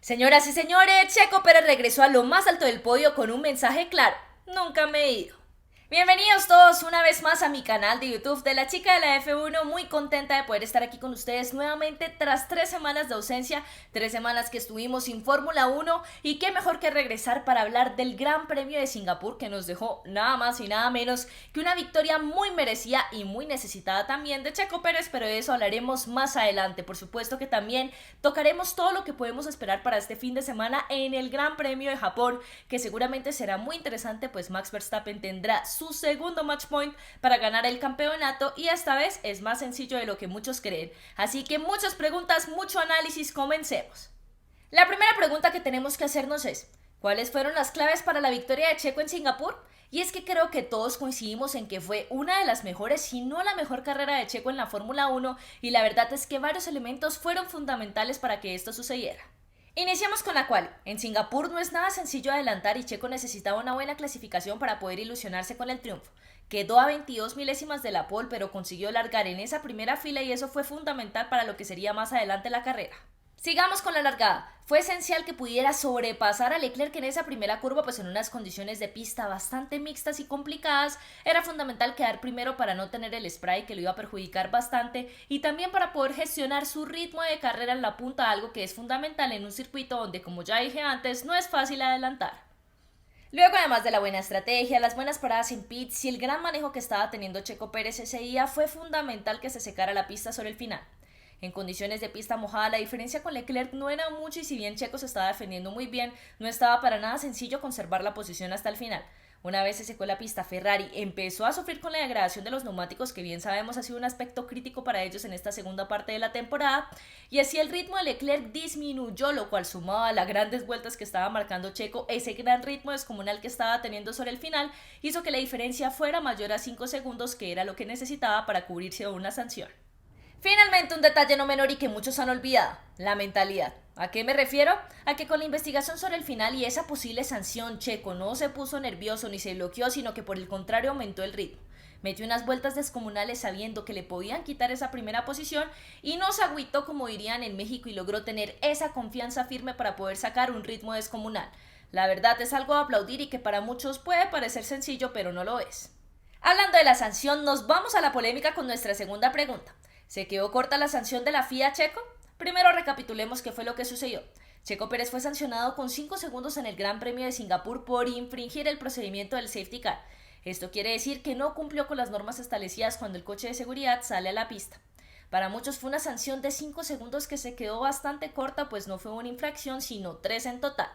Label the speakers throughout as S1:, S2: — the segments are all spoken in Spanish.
S1: Señoras y señores, Checo Pérez regresó a lo más alto del podio con un mensaje claro: nunca me he ido. Bienvenidos todos una vez más a mi canal de YouTube de la chica de la F1, muy contenta de poder estar aquí con ustedes nuevamente tras 3 semanas de ausencia, 3 semanas que estuvimos sin Fórmula 1 y qué mejor que regresar para hablar del Gran Premio de Singapur que nos dejó nada más y nada menos que una victoria muy merecida y muy necesitada también de Checo Pérez, pero de eso hablaremos más adelante. Por supuesto que también tocaremos todo lo que podemos esperar para este fin de semana en el Gran Premio de Japón, que seguramente será muy interesante, pues Max Verstappen tendrá su segundo match point para ganar el campeonato y esta vez es más sencillo de lo que muchos creen. Así que muchas preguntas, mucho análisis, comencemos. La primera pregunta que tenemos que hacernos es: ¿cuáles fueron las claves para la victoria de Checo en Singapur? Y es que creo que todos coincidimos en que fue una de las mejores, si no la mejor carrera de Checo en la Fórmula 1 y la verdad es que varios elementos fueron fundamentales para que esto sucediera. Iniciamos con la cual. En Singapur no es nada sencillo adelantar y Checo necesitaba una buena clasificación para poder ilusionarse con el triunfo. Quedó a 22 milésimas de la pole, pero consiguió largar en esa primera fila y eso fue fundamental para lo que sería más adelante la carrera. Sigamos con la largada. Fue esencial que pudiera sobrepasar a Leclerc en esa primera curva, pues en unas condiciones de pista bastante mixtas y complicadas era fundamental quedar primero para no tener el spray que lo iba a perjudicar bastante y también para poder gestionar su ritmo de carrera en la punta, algo que es fundamental en un circuito donde, como ya dije antes, no es fácil adelantar. Luego, además de la buena estrategia, las buenas paradas en pits y el gran manejo que estaba teniendo Checo Pérez ese día, fue fundamental que se secara la pista sobre el final. En condiciones de pista mojada, la diferencia con Leclerc no era mucho y si bien Checo se estaba defendiendo muy bien, no estaba para nada sencillo conservar la posición hasta el final. Una vez se secó la pista, Ferrari empezó a sufrir con la degradación de los neumáticos, que bien sabemos ha sido un aspecto crítico para ellos en esta segunda parte de la temporada, y así el ritmo de Leclerc disminuyó, lo cual sumado a las grandes vueltas que estaba marcando Checo, ese gran ritmo descomunal que estaba teniendo sobre el final, hizo que la diferencia fuera mayor a 5 segundos, que era lo que necesitaba para cubrirse de una sanción. Finalmente, un detalle no menor y que muchos han olvidado: la mentalidad. ¿A qué me refiero? A que con la investigación sobre el final y esa posible sanción, Checo no se puso nervioso ni se bloqueó, sino que por el contrario aumentó el ritmo. Metió unas vueltas descomunales sabiendo que le podían quitar esa primera posición y no se agüitó, como dirían en México, y logró tener esa confianza firme para poder sacar un ritmo descomunal. La verdad es algo a aplaudir y que para muchos puede parecer sencillo, pero no lo es. Hablando de la sanción, nos vamos a la polémica con nuestra segunda pregunta. ¿Se quedó corta la sanción de la FIA a Checo? Primero recapitulemos qué fue lo que sucedió. Checo Pérez fue sancionado con 5 segundos en el Gran Premio de Singapur por infringir el procedimiento del safety car. Esto quiere decir que no cumplió con las normas establecidas cuando el coche de seguridad sale a la pista. Para muchos fue una sanción de 5 segundos que se quedó bastante corta, pues no fue una infracción sino 3 en total.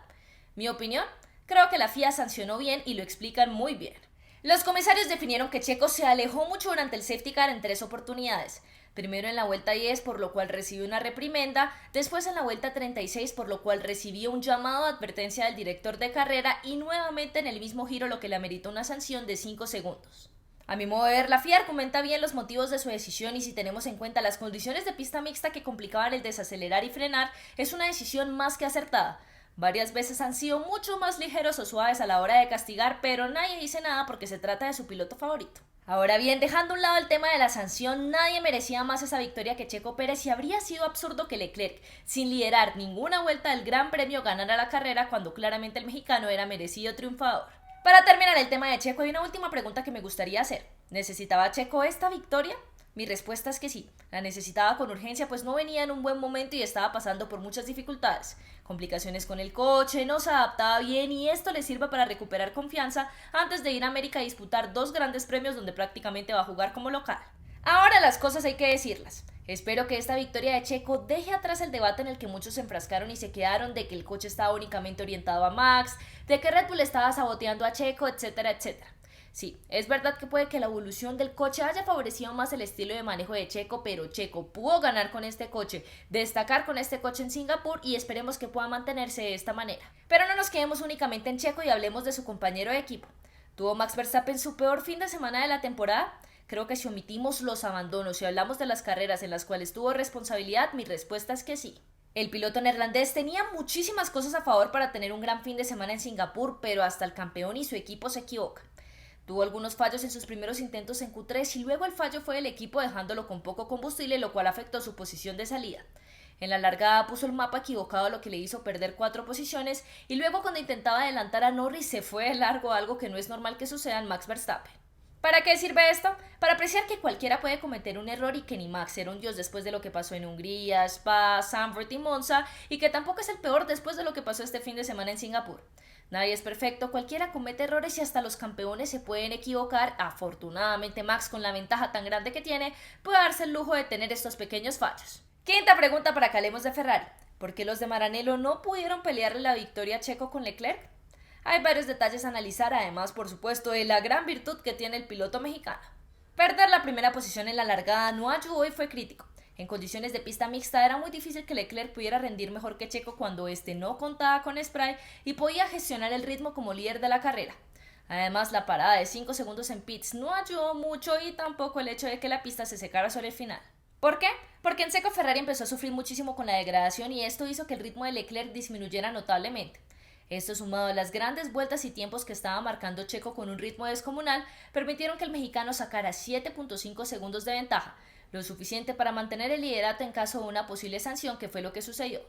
S1: Mi opinión: creo que la FIA sancionó bien y lo explican muy bien. Los comisarios definieron que Checo se alejó mucho durante el safety car en 3 oportunidades. Primero en la vuelta 10, por lo cual recibió una reprimenda, después en la vuelta 36, por lo cual recibió un llamado de advertencia del director de carrera y nuevamente en el mismo giro, lo que le ameritó una sanción de 5 segundos. A mi modo de ver, la FIA argumenta bien los motivos de su decisión y si tenemos en cuenta las condiciones de pista mixta que complicaban el desacelerar y frenar, es una decisión más que acertada. Varias veces han sido mucho más ligeros o suaves a la hora de castigar, pero nadie dice nada porque se trata de su piloto favorito. Ahora bien, dejando a un lado el tema de la sanción, nadie merecía más esa victoria que Checo Pérez y habría sido absurdo que Leclerc, sin liderar ninguna vuelta del Gran Premio, ganara la carrera cuando claramente el mexicano era merecido triunfador. Para terminar el tema de Checo, hay una última pregunta que me gustaría hacer. ¿Necesitaba Checo esta victoria? Mi respuesta es que sí, la necesitaba con urgencia, pues no venía en un buen momento y estaba pasando por muchas dificultades. Complicaciones con el coche, no se adaptaba bien y esto le sirve para recuperar confianza antes de ir a América a disputar 2 grandes premios donde prácticamente va a jugar como local. Ahora las cosas hay que decirlas. Espero que esta victoria de Checo deje atrás el debate en el que muchos se enfrascaron y se quedaron de que el coche estaba únicamente orientado a Max, de que Red Bull estaba saboteando a Checo, etcétera, etcétera. Sí, es verdad que puede que la evolución del coche haya favorecido más el estilo de manejo de Checo, pero Checo pudo ganar con este coche, destacar con este coche en Singapur y esperemos que pueda mantenerse de esta manera. Pero no nos quedemos únicamente en Checo y hablemos de su compañero de equipo. ¿Tuvo Max Verstappen su peor fin de semana de la temporada? Creo que si omitimos los abandonos y hablamos de las carreras en las cuales tuvo responsabilidad, mi respuesta es que sí. El piloto neerlandés tenía muchísimas cosas a favor para tener un gran fin de semana en Singapur, pero hasta el campeón y su equipo se equivocan. Tuvo algunos fallos en sus primeros intentos en Q3 y luego el fallo fue del equipo dejándolo con poco combustible, lo cual afectó su posición de salida. En la largada puso el mapa equivocado, lo que le hizo perder 4 posiciones, y luego cuando intentaba adelantar a Norris se fue de largo, algo que no es normal que suceda en Max Verstappen. ¿Para qué sirve esto? Para apreciar que cualquiera puede cometer un error y que ni Max era un dios después de lo que pasó en Hungría, Spa, Zandvoort y Monza, y que tampoco es el peor después de lo que pasó este fin de semana en Singapur. Nadie es perfecto, cualquiera comete errores y hasta los campeones se pueden equivocar. Afortunadamente Max, con la ventaja tan grande que tiene, puede darse el lujo de tener estos pequeños fallos. Quinta pregunta para que hablemos de Ferrari. ¿Por qué los de Maranello no pudieron pelearle la victoria a Checo con Leclerc? Hay varios detalles a analizar, además, por supuesto, de la gran virtud que tiene el piloto mexicano. Perder la primera posición en la largada no ayudó y fue crítico. En condiciones de pista mixta era muy difícil que Leclerc pudiera rendir mejor que Checo cuando este no contaba con spray y podía gestionar el ritmo como líder de la carrera. Además, la parada de 5 segundos en pits no ayudó mucho y tampoco el hecho de que la pista se secara sobre el final. ¿Por qué? Porque en seco Ferrari empezó a sufrir muchísimo con la degradación y esto hizo que el ritmo de Leclerc disminuyera notablemente. Esto, sumado a las grandes vueltas y tiempos que estaba marcando Checo con un ritmo descomunal, permitieron que el mexicano sacara 7.5 segundos de ventaja, lo suficiente para mantener el liderato en caso de una posible sanción, que fue lo que sucedió.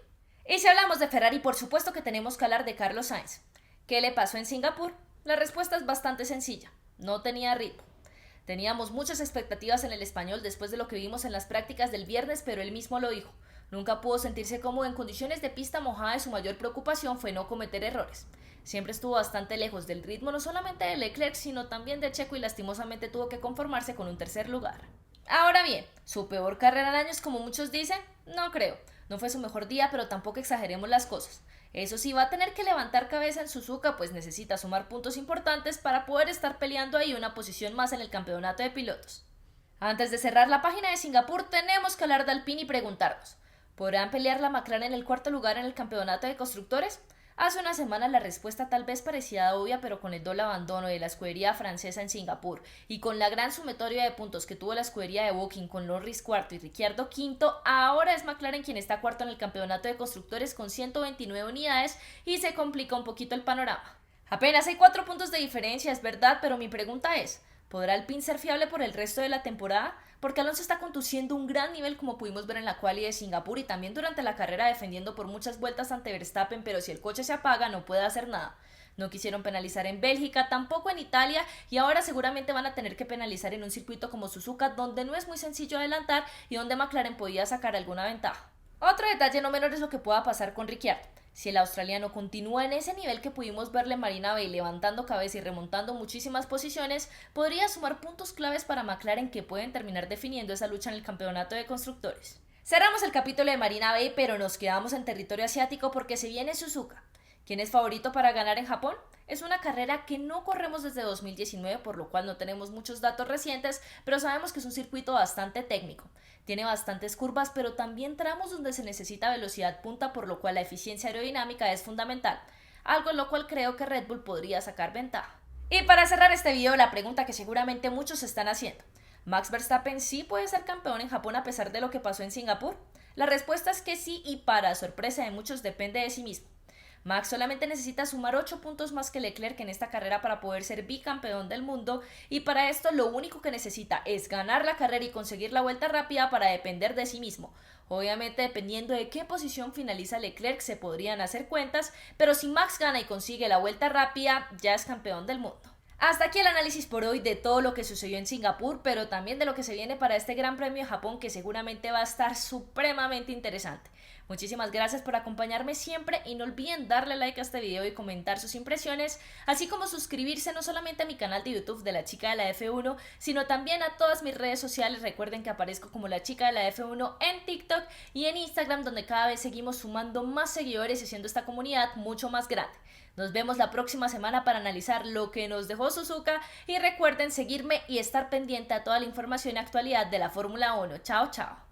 S1: Y si hablamos de Ferrari, por supuesto que tenemos que hablar de Carlos Sainz. ¿Qué le pasó en Singapur? La respuesta es bastante sencilla: no tenía ritmo. Teníamos muchas expectativas en el español después de lo que vimos en las prácticas del viernes, pero él mismo lo dijo. Nunca pudo sentirse cómodo en condiciones de pista mojada y su mayor preocupación fue no cometer errores. Siempre estuvo bastante lejos del ritmo no solamente de Leclerc, sino también de Checo y lastimosamente tuvo que conformarse con un tercer lugar. Ahora bien, ¿su peor carrera en años como muchos dicen? No creo. No fue su mejor día, pero tampoco exageremos las cosas. Eso sí, va a tener que levantar cabeza en Suzuka, pues necesita sumar puntos importantes para poder estar peleando ahí una posición más en el campeonato de pilotos. Antes de cerrar la página de Singapur, tenemos que hablar de Alpine y preguntarnos: ¿podrán pelear la McLaren en el cuarto lugar en el campeonato de constructores? Hace una semana la respuesta tal vez parecía obvia, pero con el doble abandono de la escudería francesa en Singapur y con la gran sumatoria de puntos que tuvo la escudería de Woking con Norris cuarto y Ricciardo quinto, ahora es McLaren quien está cuarto en el campeonato de constructores con 129 unidades y se complica un poquito el panorama. Apenas hay 4 puntos de diferencia, es verdad, pero mi pregunta es: ¿podrá Alpine ser fiable por el resto de la temporada? Porque Alonso está conduciendo un gran nivel, como pudimos ver en la quali de Singapur y también durante la carrera, defendiendo por muchas vueltas ante Verstappen, pero si el coche se apaga no puede hacer nada. No quisieron penalizar en Bélgica, tampoco en Italia, y ahora seguramente van a tener que penalizar en un circuito como Suzuka, donde no es muy sencillo adelantar y donde McLaren podía sacar alguna ventaja. Otro detalle no menor es lo que pueda pasar con Ricciardo. Si el australiano continúa en ese nivel que pudimos verle en Marina Bay, levantando cabeza y remontando muchísimas posiciones, podría sumar puntos claves para McLaren que pueden terminar definiendo esa lucha en el campeonato de constructores. Cerramos el capítulo de Marina Bay, pero nos quedamos en territorio asiático porque se viene Suzuka. ¿Quién es favorito para ganar en Japón? Es una carrera que no corremos desde 2019, por lo cual no tenemos muchos datos recientes, pero sabemos que es un circuito bastante técnico. Tiene bastantes curvas, pero también tramos donde se necesita velocidad punta, por lo cual la eficiencia aerodinámica es fundamental, algo en lo cual creo que Red Bull podría sacar ventaja. Y para cerrar este video, la pregunta que seguramente muchos están haciendo: ¿Max Verstappen sí puede ser campeón en Japón a pesar de lo que pasó en Singapur? La respuesta es que sí, y para sorpresa de muchos depende de sí mismo. Max solamente necesita sumar 8 puntos más que Leclerc en esta carrera para poder ser bicampeón del mundo, y para esto lo único que necesita es ganar la carrera y conseguir la vuelta rápida para depender de sí mismo. Obviamente, dependiendo de qué posición finaliza Leclerc se podrían hacer cuentas, pero si Max gana y consigue la vuelta rápida, ya es campeón del mundo. Hasta aquí el análisis por hoy de todo lo que sucedió en Singapur, pero también de lo que se viene para este Gran Premio de Japón, que seguramente va a estar supremamente interesante. Muchísimas gracias por acompañarme siempre y no olviden darle like a este video y comentar sus impresiones, así como suscribirse no solamente a mi canal de YouTube de La Chica de la F1, sino también a todas mis redes sociales. Recuerden que aparezco como La Chica de la F1 en TikTok y en Instagram, donde cada vez seguimos sumando más seguidores y haciendo esta comunidad mucho más grande. Nos vemos la próxima semana para analizar lo que nos dejó Suzuka y recuerden seguirme y estar pendiente a toda la información y actualidad de la Fórmula 1. Chao, chao.